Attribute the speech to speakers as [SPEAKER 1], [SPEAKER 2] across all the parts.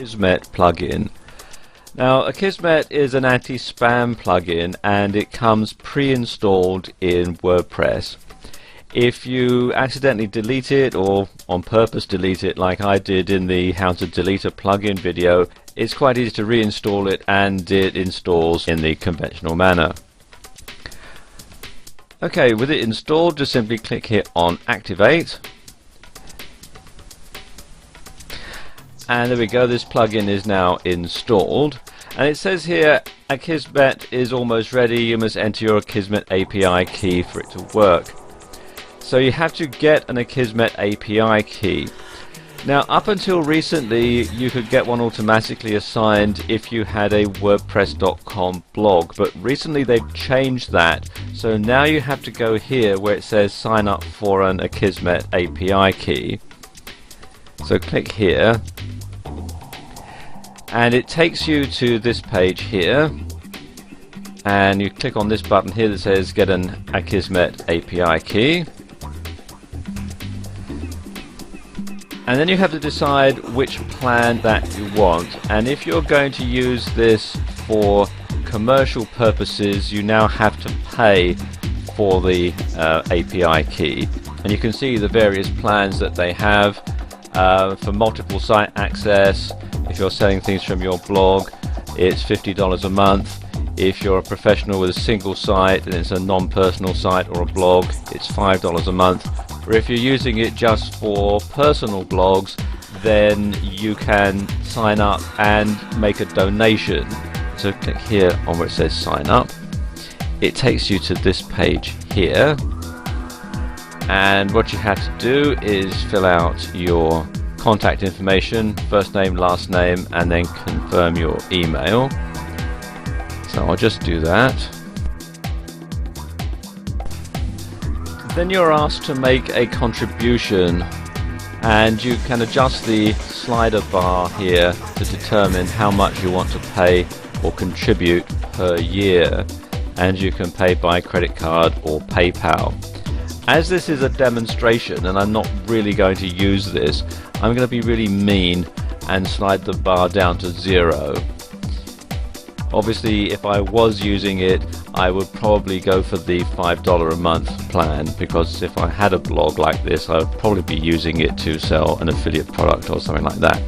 [SPEAKER 1] Akismet plugin. Now, Akismet is an anti-spam plugin and it comes pre-installed in WordPress. If you accidentally delete it or on purpose delete it like I did in the how to delete a plugin video, it's quite easy to reinstall it and it installs in the conventional manner. Okay, with it installed, just simply click here on Activate. And there we go, this plugin is now installed. And it says here, Akismet is almost ready, you must enter your Akismet API key for it to work. So you have to get an Akismet API key. Now, up until recently, you could get one automatically assigned if you had a WordPress.com blog, but recently they've changed that. So now you have to go here where it says sign up for an Akismet API key. So click here, and it takes you to this page here, and you click on this button here that says get an Akismet API key. And then you have to decide which plan that you want, and if you're going to use this for commercial purposes, you now have to pay for the API key. And you can see the various plans that they have for multiple site access. If you're selling things from your blog, it's $50 a month. If you're a professional with a single site and it's a non-personal site or a blog, it's $5 a month. Or if you're using it just for personal blogs, then you can sign up and make a donation. So click here on where it says sign up. It takes you to this page here, and what you have to do is fill out your contact information, first name, last name, and then confirm your email. So I'll just do that. Then you're asked to make a contribution, and you can adjust the slider bar here to determine how much you want to pay or contribute per year, and you can pay by credit card or PayPal. As this is a demonstration and I'm not really going to use this, I'm going to be really mean and slide the bar down to 0. Obviously, if I was using it, I would probably go for the $5 a month plan, because if I had a blog like this, I would probably be using it to sell an affiliate product or something like that.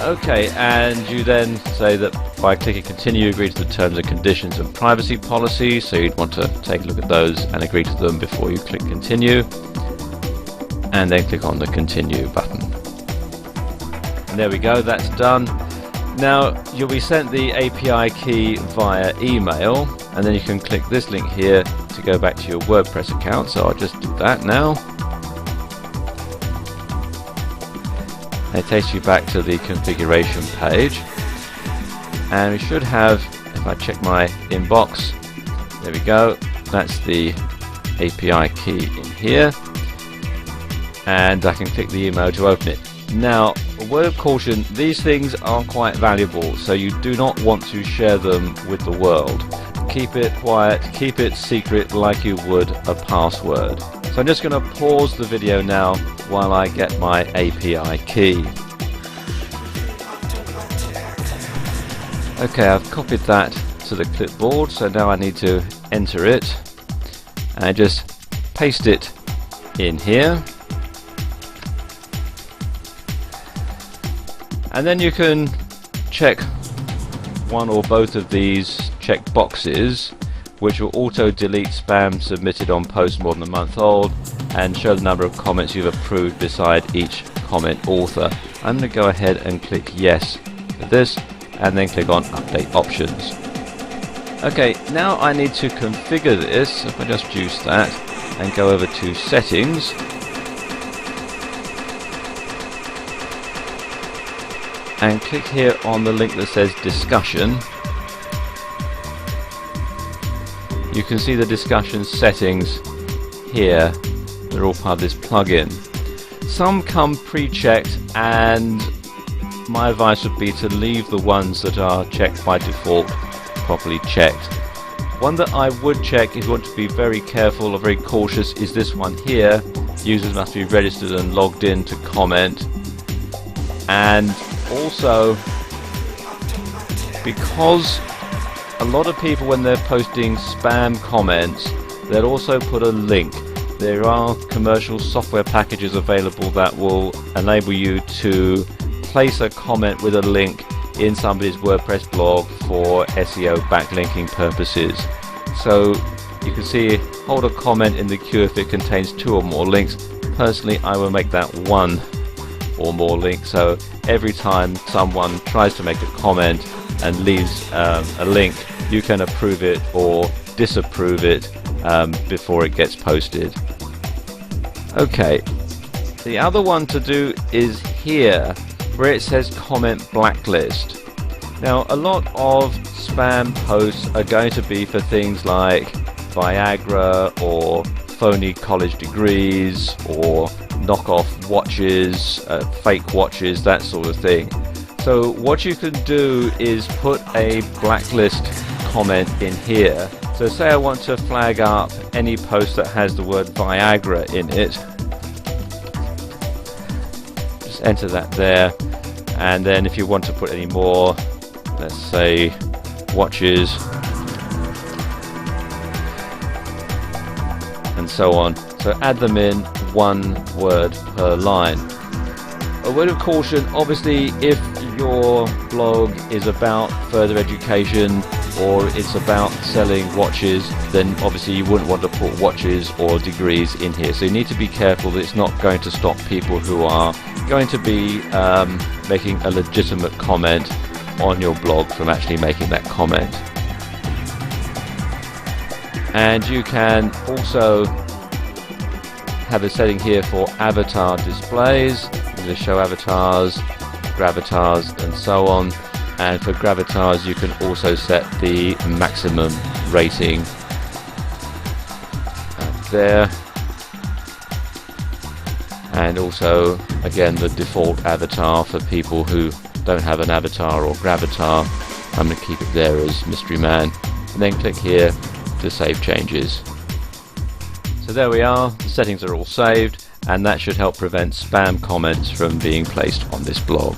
[SPEAKER 1] Okay, and you then say that by clicking continue, you agree to the terms and conditions and privacy policy, so you'd want to take a look at those and agree to them before you click continue, and then click on the continue button. And there we go, that's done. Now you'll be sent the API key via email, and then you can click this link here to go back to your WordPress account. So I'll just do that now. It takes you back to the configuration page, and we should have, if I check my inbox, there we go, that's the API key in here, and I can click the email to open it. Now, a word of caution, these things are quite valuable, so you do not want to share them with the world. Keep it quiet, keep it secret like you would a password. So I'm just going to pause the video now while I get my API key. Okay, I've copied that to the clipboard, so now I need to enter it and just paste it in here. And then you can check one or both of these check boxes, which will auto delete spam submitted on posts more than a month old, and show the number of comments you've approved beside each comment author. I'm going to go ahead and click yes for this, and then click on update options. Okay, now I need to configure this. If I just juice that and go over to settings, and click here on the link that says discussion, you can see the discussion settings here. They're all part of this plugin. Some come pre-checked, and my advice would be to leave the ones that are checked by default properly checked. One that I would check if you want to be very careful or very cautious is this one here. Users must be registered and logged in to comment. And also, because a lot of people, when they're posting spam comments, they'll also put a link. There are commercial software packages available that will enable you to place a comment with a link in somebody's WordPress blog for SEO backlinking purposes. So you can see, hold a comment in the queue if it contains 2 or more links. Personally, I will make that 1 or more links, so every time someone tries to make a comment and leaves a link, you can approve it or disapprove it before it gets posted. Okay, the other one to do is here where it says comment blacklist. Now, a lot of spam posts are going to be for things like Viagra or phony college degrees or knockoff watches, fake watches, that sort of thing. So what you can do is put a blacklist comment in here. So say I want to flag up any post that has the word Viagra in it. Just enter that there, and then if you want to put any more, let's say watches and so on. So add them in, 1 word per line. A word of caution, obviously, if your blog is about further education or it's about selling watches, then obviously you wouldn't want to put watches or degrees in here. So you need to be careful that it's not going to stop people who are going to be making a legitimate comment on your blog from actually making that comment. And you can also have a setting here for avatar displays. I'm going to show avatars, gravatars, and so on. And for gravatars, you can also set the maximum rating there, and also again the default avatar for people who don't have an avatar or gravatar. I'm going to keep it there as Mystery Man, and then click here to save changes. So there we are, the settings are all saved, and that should help prevent spam comments from being placed on this blog.